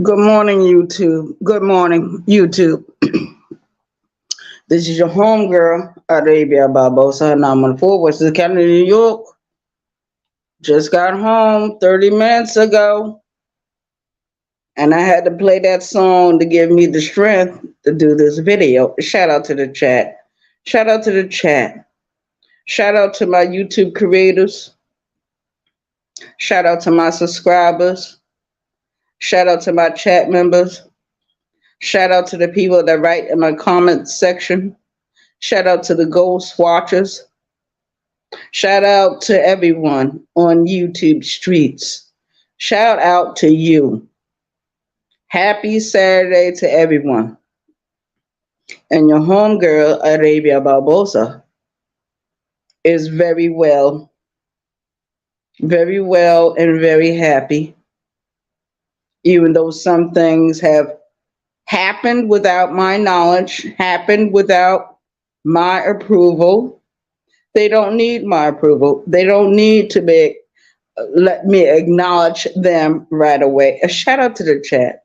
Good morning, YouTube. Good morning, YouTube. This is your homegirl, Arabia Barbosa, and I'm on Fort West County, New York. Just got home 30 minutes ago, and I had to play that song to give me the strength to do this video. Shout out to the chat. Shout out to the chat. Shout out to my YouTube creators. Shout out to my subscribers. Shout out to my chat members. Shout out to the people that write in my comment section. Shout out to the ghost watchers. Shout out to everyone on YouTube streets. Shout out to you. Happy Saturday to everyone. And your homegirl, Arabia Barbosa, is very well and very happy. Even though some things have happened without my knowledge, happened without my approval. They don't need my approval. They don't need to let me acknowledge them right away. A shout out to the chat.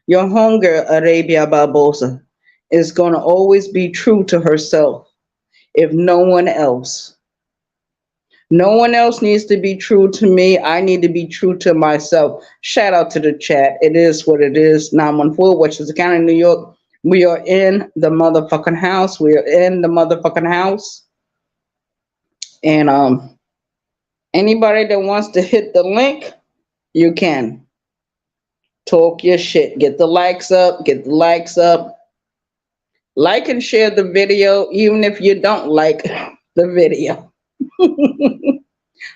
Your homegirl, Arabia Barbosa, is going to always be true to herself if no one else. No one else needs to be true to me. I need to be true to myself. Shout out to the chat. It is what it is. 914, Westchester County, New York. We are in the motherfucking house. We are in the motherfucking house. And anybody that wants to hit the link, you can. Talk your shit. Get the likes up. Get the likes up. Like and share the video, even if you don't like the video.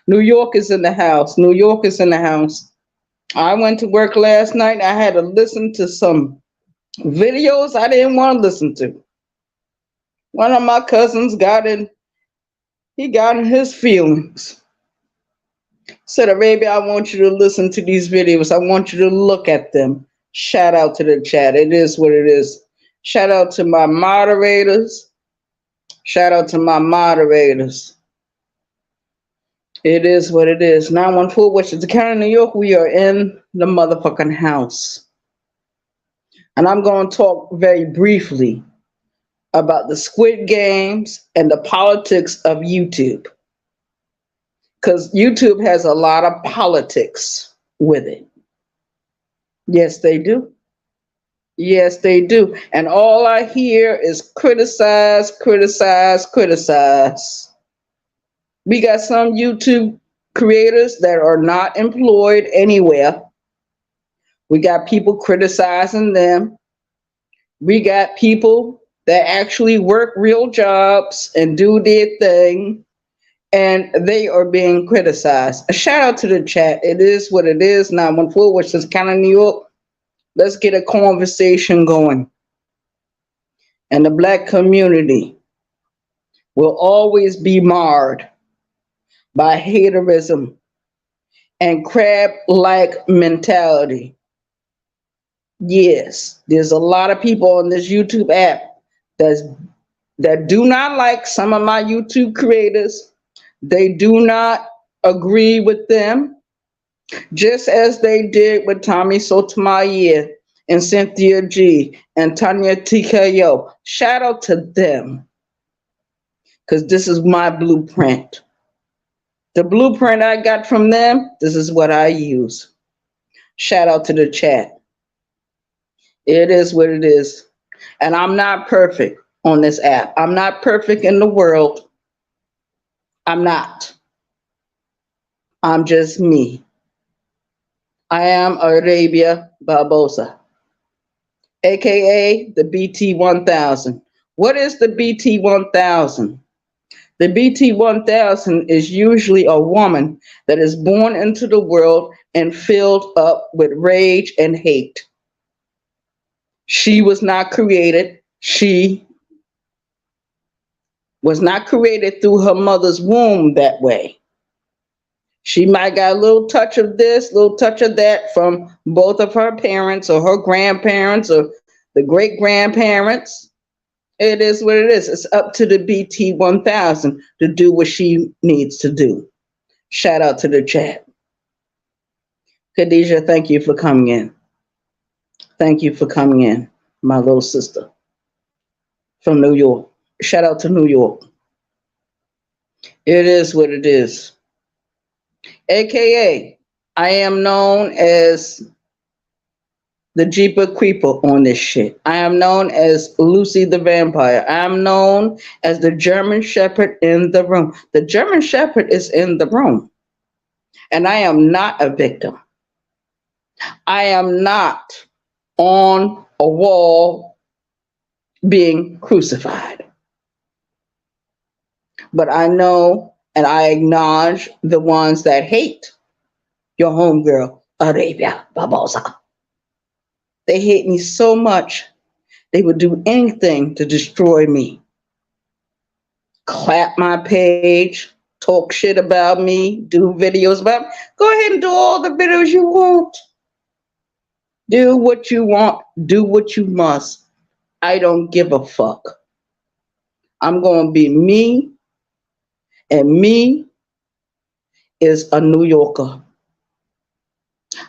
New York is in the house. New York is in the house. I went to work last night. I had to listen to some videos I didn't want to listen to. One of my cousins got in his feelings. Said, Arabia, I want you to listen to these videos. I want you to look at them. Shout out to the chat. It is what it is. Shout out to my moderators. Shout out to my moderators. It is what it is. 914 Westchester County, New York. We are in the motherfucking house. And I'm going to talk very briefly about the Squid Games and the politics of YouTube. Because YouTube has a lot of politics with it. Yes, they do. Yes, they do. And all I hear is criticize, criticize, criticize. We got some YouTube creators that are not employed anywhere. We got people criticizing them. We got people that actually work real jobs and do their thing, and they are being criticized. A shout out to the chat. It is what it is. 914, which is kind of New York. Let's get a conversation going. And the black community will always be marred by haterism and crab like mentality. Yes, there's a lot of people on this YouTube app that's, that do not like some of my YouTube creators. They do not agree with them, just as they did with Tommy Sotomayor and Cynthia G and Tanya TKO. Shout out to them, because this is my blueprint. The blueprint I got from them, this is what I use. Shout out to the chat. It is what it is. And I'm not perfect on this app. I'm not perfect in the world. I'm not. I'm just me. I am Arabia Barbosa, aka the BT 1000. What is the BT 1000? The BT 1000 is usually a woman that is born into the world and filled up with rage and hate. She was not created. She was not created through her mother's womb that way. She might got a little touch of this, little touch of that from both of her parents or her grandparents or the great grandparents. It is what it is. It's up to the BT 1000 to do what she needs to do. Shout out to the chat. Khadijah, thank you for coming in. Thank you for coming in, my little sister from New York. Shout out to New York. It is what it is. AKA, I am known as the Jeeper Creeper on this shit. I am known as Lucy the Vampire. I am known as the German Shepherd in the room. The German Shepherd is in the room. And I am not a victim. I am not on a wall being crucified. But I know and I acknowledge the ones that hate your homegirl, Arabia Barbosa. They hate me so much, they would do anything to destroy me. Clap my page, talk shit about me, do videos about me. Go ahead and do all the videos you want. Do what you want, do what you must. I don't give a fuck. I'm going to be me, and me is a New Yorker.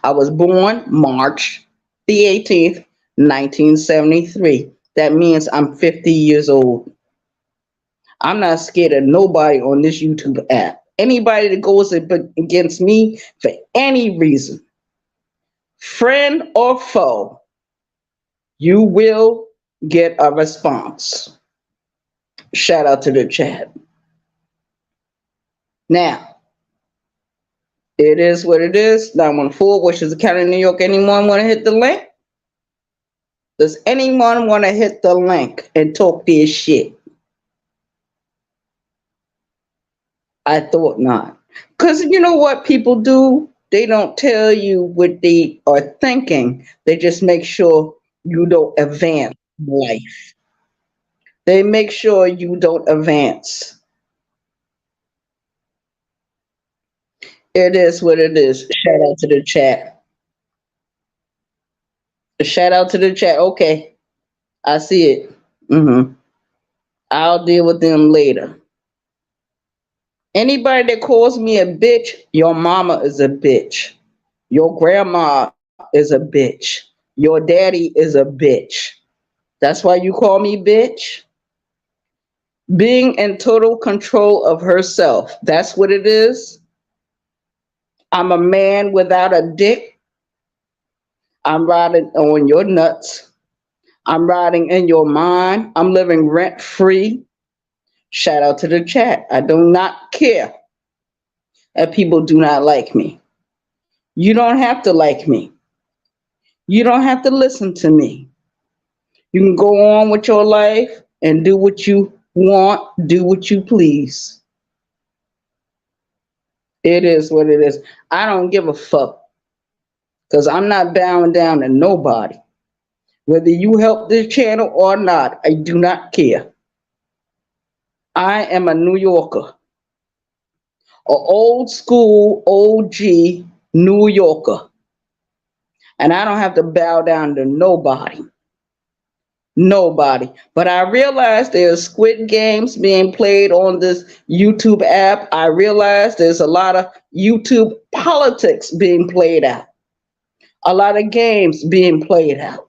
I was born March the 18th, 1973. That means I'm 50 years old. I'm not scared of nobody on this YouTube app. Anybody that goes against me for any reason, friend or foe, you will get a response. Shout out to the chat. Now, it is what it is. 914, which is the county of New York. Anyone want to hit the link? Does anyone want to hit the link and talk this shit? I thought not. Because you know what people do? They don't tell you what they are thinking. They just make sure you don't advance in life. They make sure you don't advance. It is what it is. Shout out to the chat. Shout out to the chat. Okay. I see it. I'll deal with them later. Anybody that calls me a bitch, your mama is a bitch. Your grandma is a bitch. Your daddy is a bitch. That's why you call me bitch. Being in total control of herself. That's what it is. I'm a man without a dick. I'm riding on your nuts. I'm riding in your mind. I'm living rent free. Shout out to the chat. I do not care that people do not like me. You don't have to like me. You don't have to listen to me. You can go on with your life and do what you want, do what you please. It is what it is. I don't give a fuck because I'm not bowing down to nobody. Whether you help this channel or not, I do not care. I am a New Yorker, a old school OG New Yorker, and I don't have to bow down to nobody. Nobody. But I realize there's squid games being played on this YouTube app. I realize there's a lot of YouTube politics being played out. A lot of games being played out.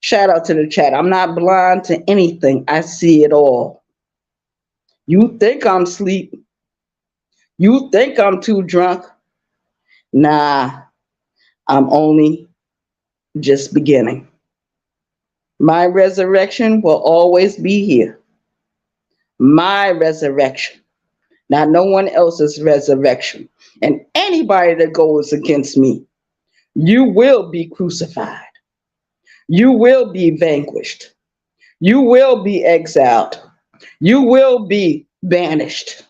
Shout out to the chat. I'm not blind to anything. I see it all. You think I'm asleep. You think I'm too drunk. Nah, I'm only just beginning. My resurrection will always be here. My resurrection, not no one else's resurrection. And anybody that goes against me, you will be crucified. You will be vanquished. You will be exiled. You will be banished.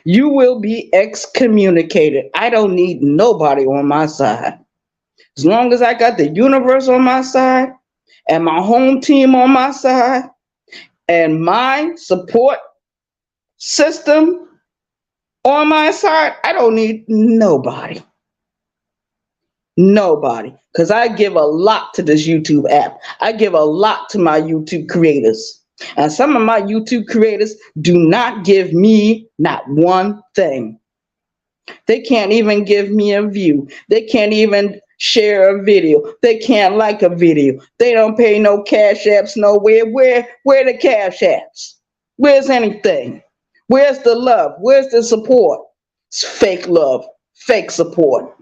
You will be excommunicated. I don't need nobody on my side. As long as I got the universe on my side and my home team on my side and my support system on my side, I don't need nobody. Nobody. Because I give a lot to this YouTube app. I give a lot to my YouTube creators. And some of my YouTube creators do not give me not one thing. They can't even give me a view. They can't even share a video. They can't like a video. They don't pay no cash apps nowhere. Where the cash apps? Where's anything? Where's the love? Where's the support? It's fake love, fake support.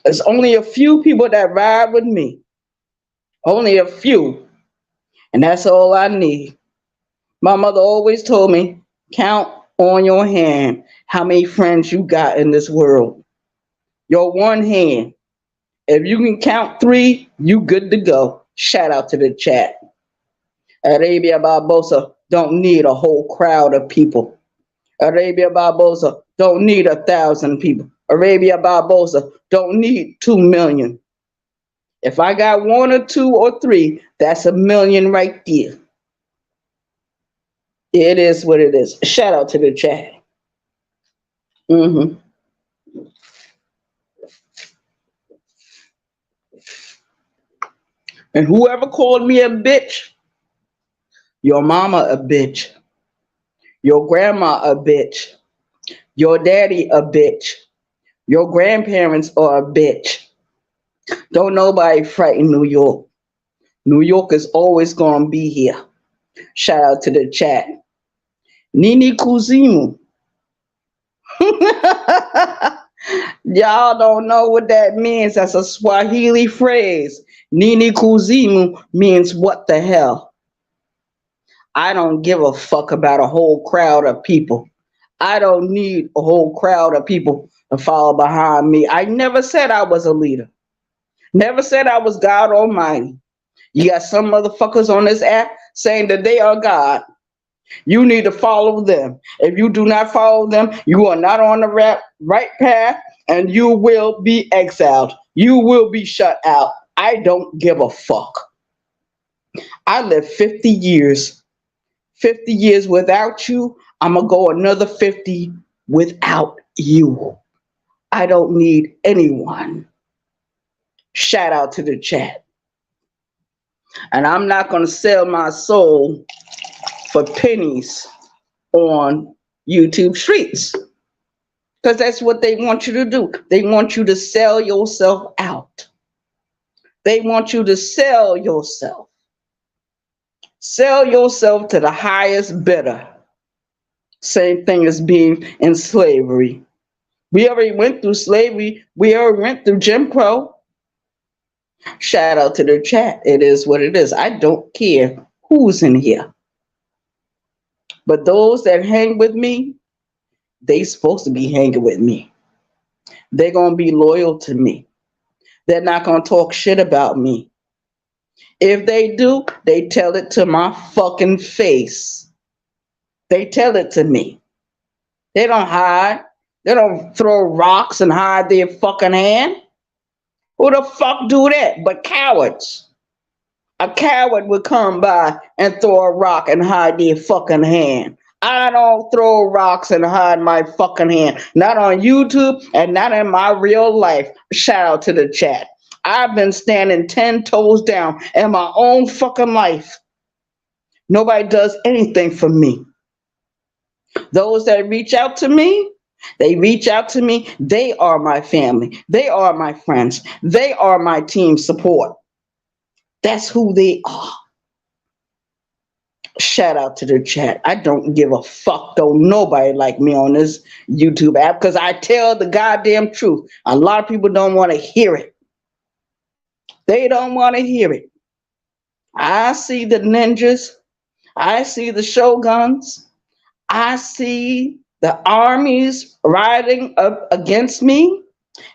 There's only a few people that ride with me. Only a few. And that's all I need. My mother always told me, count on your hand how many friends you got in this world. Your one hand. If you can count 3, you good to go. Shout out to the chat. Arabia Barbosa don't need a whole crowd of people. Arabia Barbosa don't need 1,000 people. Arabia Barbosa don't need 2 million. If I got 1 or 2 or 3, that's 1 million right there. It is what it is. Shout out to the chat. And whoever called me a bitch, your mama a bitch, your grandma a bitch, your daddy a bitch, your grandparents are a bitch. Don't nobody frighten New York. New York is always going to be here. Shout out to the chat. Nini kuzimu. Y'all don't know what that means. That's a Swahili phrase. Nini kuzimu means what the hell. I don't give a fuck about a whole crowd of people. I don't need a whole crowd of people to follow behind me. I never said I was a leader. Never said I was God Almighty. You got some motherfuckers on this app saying that they are God. You need to follow them. If you do not follow them, you are not on the right path, and you will be exiled. You will be shut out. I don't give a fuck. I lived 50 years. 50 years without you. I'm going to go another 50 without you. I don't need anyone. Shout out to the chat. And I'm not going to sell my soul for pennies on YouTube streets. Because that's what they want you to do. They want you to sell yourself out. They want you to sell yourself. Sell yourself to the highest bidder. Same thing as being in slavery. We already went through slavery. We already went through Jim Crow. Shout out to the chat. It is what it is. I don't care who's in here. But those that hang with me, they supposed to be hanging with me. They're gonna be loyal to me. They're not gonna talk shit about me. If they do, they tell it to my fucking face. They tell it to me. They don't hide. They don't throw rocks and hide their fucking hand. Who the fuck do that but cowards? A coward would come by and throw a rock and hide their fucking hand. I don't throw rocks and hide my fucking hand. Not on YouTube and not in my real life. Shout out to the chat. I've been standing 10 toes down in my own fucking life. Nobody does anything for me. Those that reach out to me, they reach out to me. They are my family. They are my friends. They are my team support. That's who they are. Shout out to the chat. I don't give a fuck. Don't nobody like me on this YouTube app because I tell the goddamn truth. A lot of people don't want to hear it. They don't want to hear it. I see the ninjas. I see the shoguns. I see the armies riding up against me,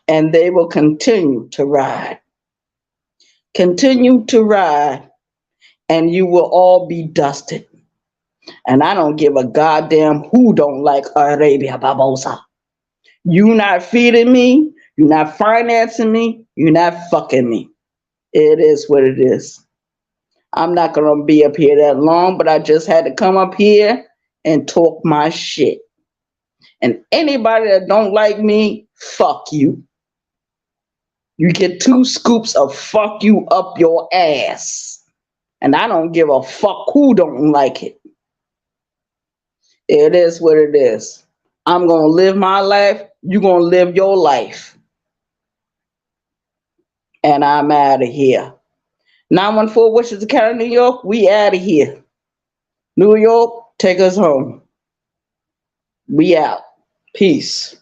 and they will continue to ride. Continue to ride, and you will all be dusted. And I don't give a goddamn who don't like Arabia Babosa. You not feeding me, you're not financing me, you're not fucking me. It is what it is. I'm not gonna be up here that long, but I just had to come up here and talk my shit. And anybody that don't like me, fuck you. You get 2 scoops of fuck you up your ass. And I don't give a fuck who don't like it. It is what it is. I'm going to live my life. You're going to live your life. And I'm out of here. 914 Westchester County, New York, we out of here. New York, take us home. We out. Peace.